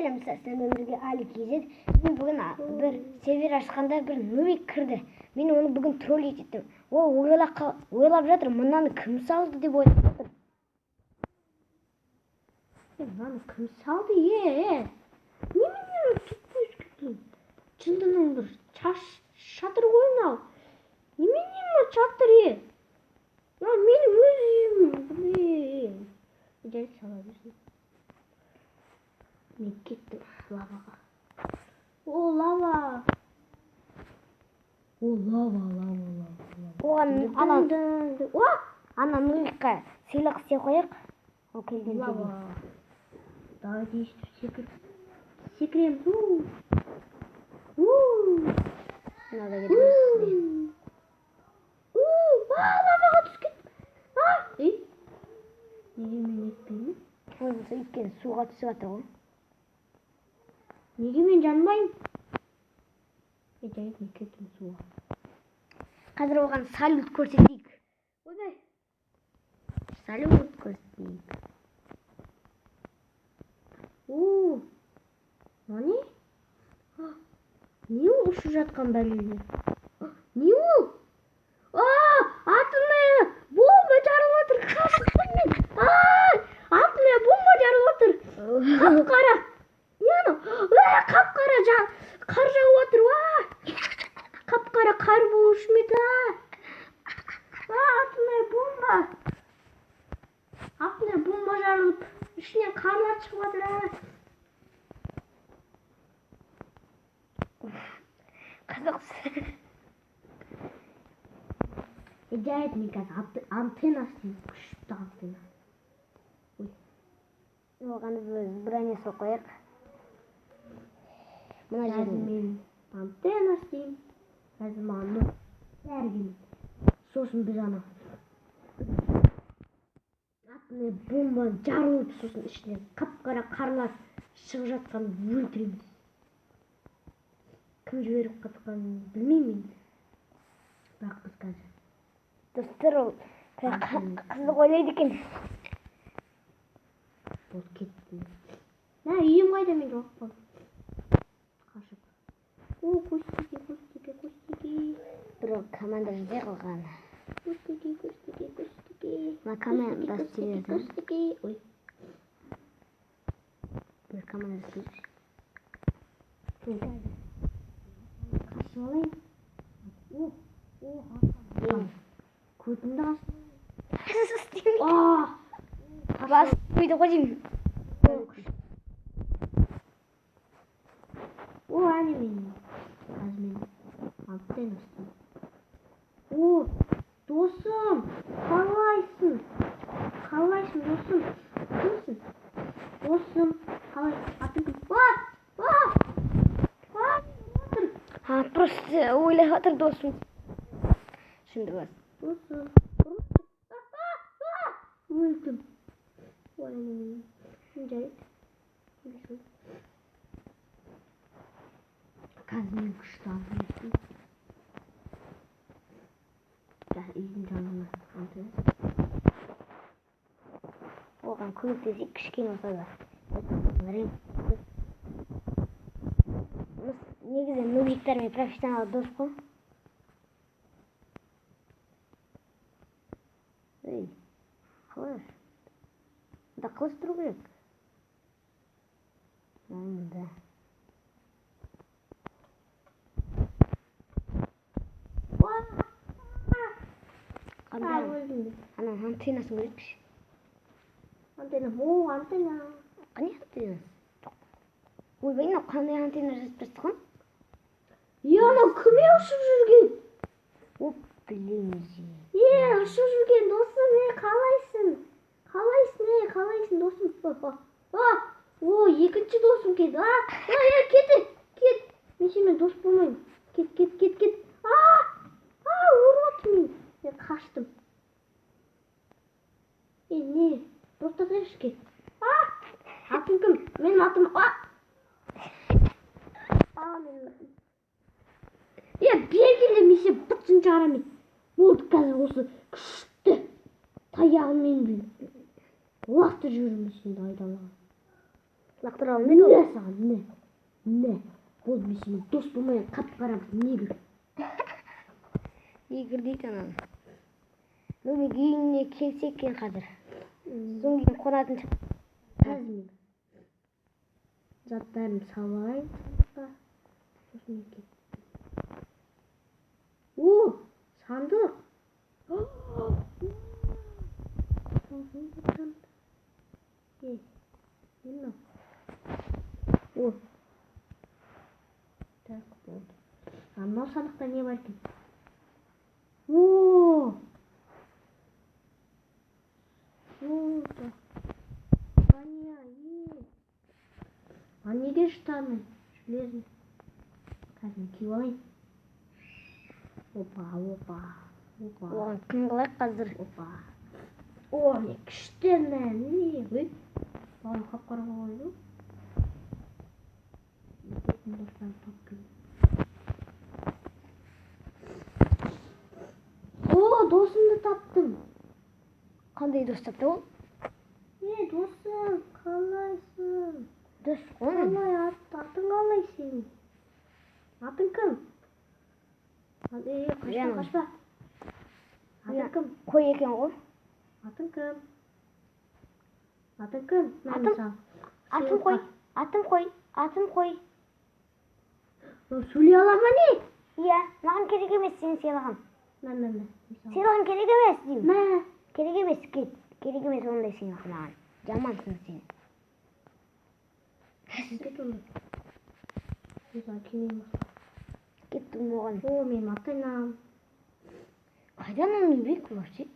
Сәлем, сен өмірге али кезет. Мен бүгін бір сервер ашқанда бір нубик кірді. Мен оны бүгін троллить еттім. Ол ойлап жатыр, мынаны кім салды деп ойлап жатыр. Мынаны кім салды, Немене түппіз Жылдының бір шатыр қойын ал. Немене шатыр, Менің өз үйім, Жарайды сала берсін. Мен кеттім лаваға. О, лава. Оған ана нубикқа сыйлық істей қояйық. Ол келгенде. Лава. Давайте естіп секірем. Надо кетіп. Лаваға түскен. Неге мен етпеймін? Ой, болса өйткені суға түсіп жатыр ғой. Неге мен жанбайым? Жарайды, мен кеттім суға. Қазір оған салют көрсетейік. Ойбай. Салют көрсетейік. Не? Не ол ұшып жатқан бәлелер? Не ол? Атымая бомба жарылып отыр. Қашықтың. Атымая бомба жарылып отыр. Қап-қара. Не анау? Қап-қара қар жауып отыр. Қап-қара қар болушы ма еді? Атымая бомба. Атымая бомба жарылып, ішінен қарлар шығып отыр. Қызықсыз. Жарайды, мен қазір антеннасын күшті антенна. Оған біз броня сол қояйық. Мына жерін мен антенна істеймін. Қазір маған бәрі келеді. Сосын біз ана атымая бомба жарылып, сосын ішінен қап-қара қарлар шығып жатқан өлтіреміз. Кім жіберіп қатқанын білмеймін. Бірақ біз қазір достар, ол қызық ойлайды екен. Ол кетті. Үйім қайда, мен жоқ болдым. Қашып. Костеке. Бір команда жете қалған. Костеке. Мына команда істеледі. Костеке. Ой. Бір команда істеледі. Қашып алайын. Көтімді қашып. Бас көйді қойдым. Әне мен. Қазір мен антенна істеймін. Досым, қалайсың? Досым? Кімсің? Досым, қалайсың? Атың кім? Просто ойлап отыр досым. Şimdi bas. Dosum. Öldüm. Жарайды. Қазір мен күшті антенна. Үйдің жанына антенна. Оған көмектесейік, кішкене болса да. Негізі нубиктармен профессионал дос қой. Қалай? Да қылыш тұру керек. Да. Ана антеннасын көретпіші. Антенна. Қане антеннасы? Ойбай, қандай антенна жазып тұрсыз ғой? Анау кіме ұшып жүрген? Білеміз. Ұшып жүрген досым, қалайсың? Қалайсың досым? Екінші досым кет. Кет. Мен сенімен дос болмаймын. Кет. Ұрып мен. Мен қаштым. Не? Достатайықшы кет. Атың кім? Менің атым. Бергелі месе бұтсын шығарамын. Болды, қазір осы күшті таяғымен лақтырып жүрмін сені айдалаға. Лақтыра алмайды ол. Не саған, не? Ол бесімен дос болмай қап-қара негір. Негір дейді ананы. Мен үйіңе келсе екен қазір. Соң кейін қонатын Қазір мен заттарым салайын. Сосын екен. О, сандық. Не? О. Так болды. Мынау сандықта не бар екен? О! А неге штаны? Железный. Қазір киіп алайын. Опа. Оған кім қалай қазір? Опа. О, не күштені. Не? Ой. Бауын қап-қара қойды. О, досымды таптым. Қандай дос тапты ол? Досым, қалайсың? Дос оның. Қалай атың қалай сенің? Атың кім? Қашпа. Атың кім? Қой екен ғой. Атың кім? Атың кім? Атым қой. Сөйлей ала ма не? Иә, маған керек емес сені сыйлаған. Мә. Сыйлаған керек емес деймін. Мә. Керек емес, кет. Керек емес ондай сыйлық маған. Жамансың сен. Кет ондай. Кеттім оған. О, мен атайнам. Қайдан оның бек бар ше?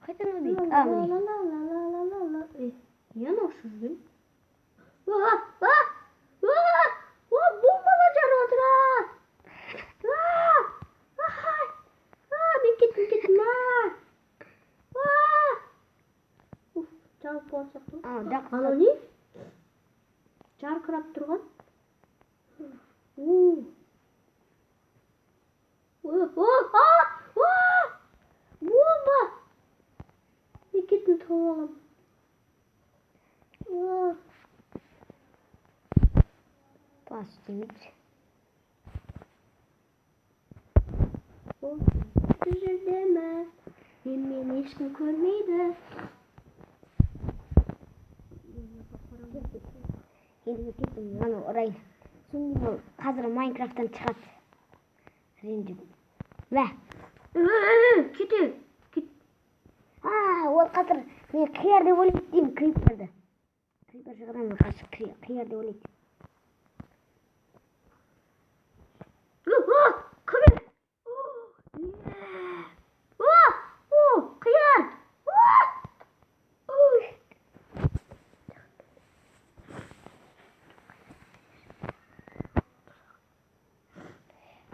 Қайдан ол бек? Я ношу жүрген. Бомбалар жарып отыр. Мен кеттім. Жарып болған сияқты. Анау не? Жарқырап тұрған. Бомба! Мен кеттім тауып алам. Бас демейді. Бұл жерде ме? Мен ешкім көрмейді. Енді кеттім, ғана ұрайын. Соң ол қазір Майнкрафттан шығады. Ренжіп. Мә. Кете. Ол қазір мен қияр деп ойлайды деймін, криперді. Крипер шығадан қашы қияр деп ойлайды. Кім? Қияр.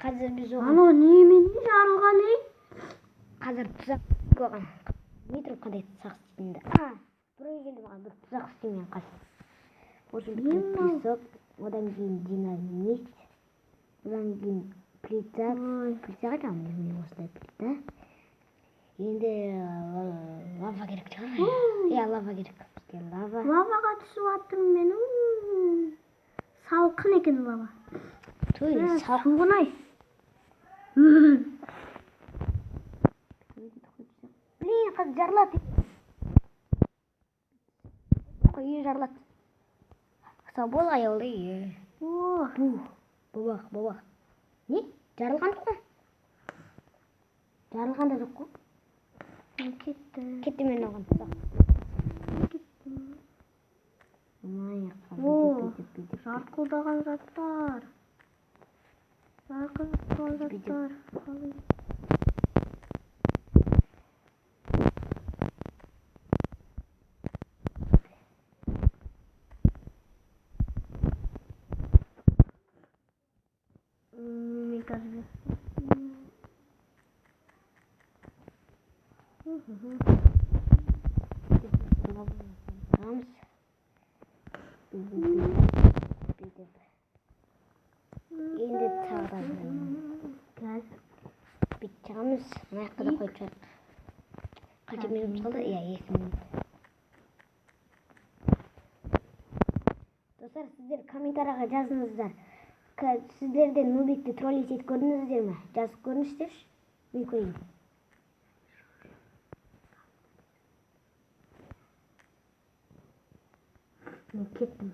Қазір біз оған... Анау немен жарылған, Қазір тұзақ қойған. Метр қандай тұзақ істейді. Buraya келді маған бір тұзақ істеймен қазір. Осы бүйтіп песок, одан кейін динамит, одан кейін плита. Плитаға жамын мен осылай плита. Енді лава керек шығар. Иә, лава керек. Лава. Лаваға түсіп аттым мен. Салқын екен лава. Той, суғын-ай. Блин, қазір жарылады. Қойы жарылады. Сабол аяулы. Бабақ. Не? Жарылған жоқ қой? Жарылған да жоқ қой? Кетті мен оған. Жарқылдаған заттар. Мен қазір Енді тағыдан. Қазір. Бітчағымыз. Маяққа да қойып жатыр. Қанша минут қалды? Иә, 2 минут. Достар, сіздер комментарияға жазыңыздар. Сіздерден Нубикті троллить көрдіңіздер ме? Жазып көріңіздерші. Мен көрейін. Мен кеттім.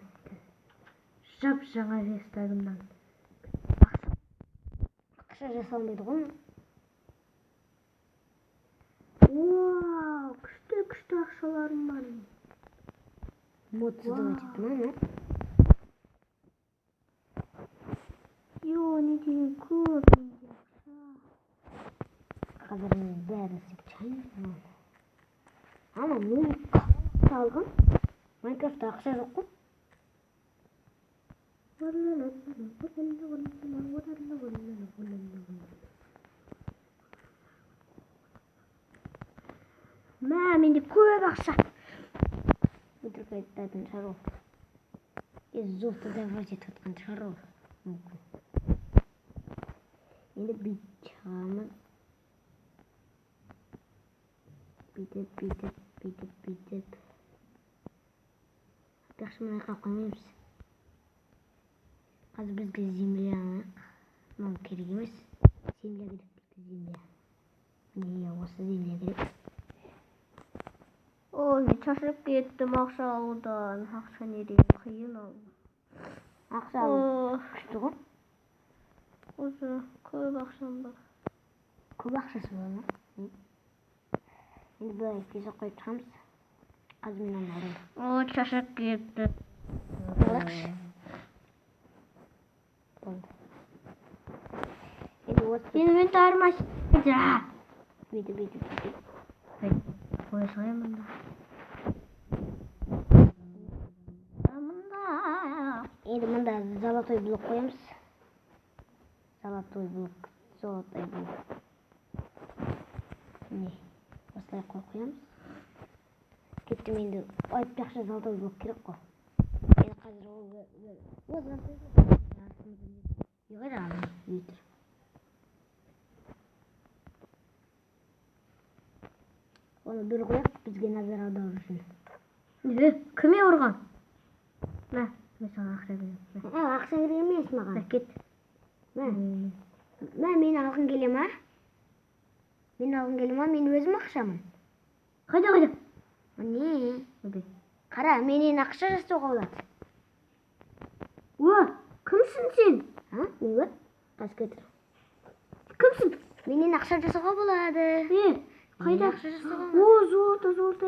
Жап-жаңа жастарымнан. Ақша жасалмайды ғой. Вау, күшті ақшаларым бар. Модсыз деп айтып ма? Йо, не деген көп менде ақша. Қазір мен бәрін істеп чайын. Ама мен алғым. Майнкрафтта ақша жоқ қой. Мә, менде көп ақша. Өтірік айтатын шығар ол. Золото давать етіп жатқан шығар ол. Енді бүйтіп шығамыз. Бүйтіп. Жақсы мұны айқап қоймаймыз. Қазір бізге земляны. Мынау керек емес. Земля керек бізге земля. Міне осы земля керек. Ой, мен шашып кеттім ақша алудан. Ақша не деген қиын ал. Ақша алу күшті ғой. Осы көп ақшам бар. Көп ақшасы бар ма? Енді бұлай песок қойып шығамыз. Қазір мен оны алайын. Ой, шашып кетті. Алайықшы. Болды. Енді осы инвентарыма бүйтіп. Қоя салайын мұнда. Енді мұнда золотой блок қоямыз. Золотой блок. Міне, осылай қоямыз. Кеттім енді айып жақшы золотой блок керек қой. Енді қазір ол оны бір қояп, бізге назар аудару үшін. Кіме ұрған? Мә, мен саған ақша беремін. Ақша керек емес маған. Кет. Мә, мен алғың келе ма? Мен өзім ақшамын. Қайда? Не? Қара, менен ақша жасауға болады. О, кімсің сен? Не бар? Қаз көтір. Кімсің? Менен ақша жасауға болады. Қайда ақша жасауға болады? О, золото.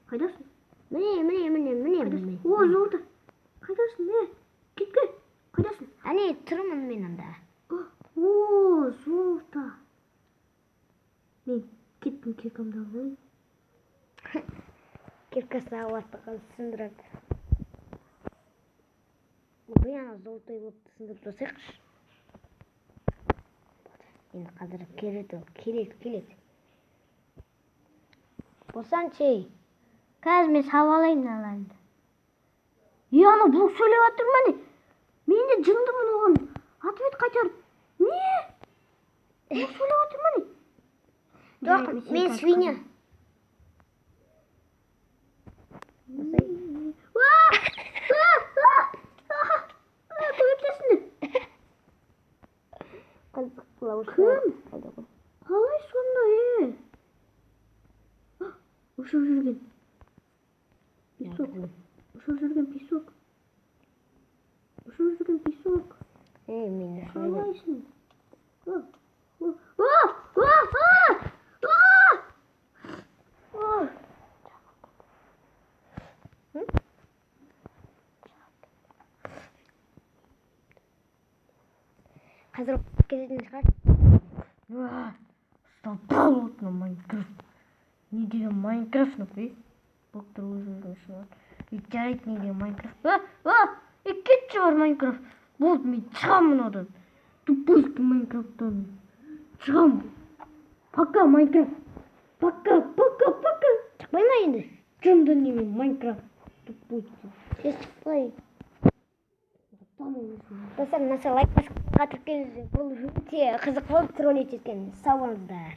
Қайдасың? Міне. О, золото. Қайдасың? Кетке. Қайдасың? Әне, тұрмын мен анда. О, золото. Мен кеттім киркамды алайын. Киркасына ауаттыға сындырады. Бұл ана золотой блокты сындырып тосайықшы. Енді қазір келеді. Болсан чей. Қазір мен сауалайын алайын. Ана бұл сөйлеп жатыр ма не? Мен де жындымын оған. Ответ қайтар. Не? Бұл сөйлеп жатыр ма не? Жоқ, мен свиня. Көмектесіңдер. Кім? Қалай сонда, Ұшып жүрген песок. Қалайсың? Қазір кететін шығар. Стопал отына Майнкрафт. Не деген Майнкрафт нұқи? Доктор өзіңіздің шығар. Жарайды не деген Майнкрафт. Кетші бар Майнкрафт. Болды, мен шығамын одан. Тупойский Майнкрафттан. Шығам. Пока Майнкрафт. Пока. Шықпай ма енді? Жынды немен Майнкрафт. Тупойский. Сен шықпай. Достар, мына лайк басқа тіркеліңіздер. Бұл өте қызық болып троллить еткен. Сау болыңыздар.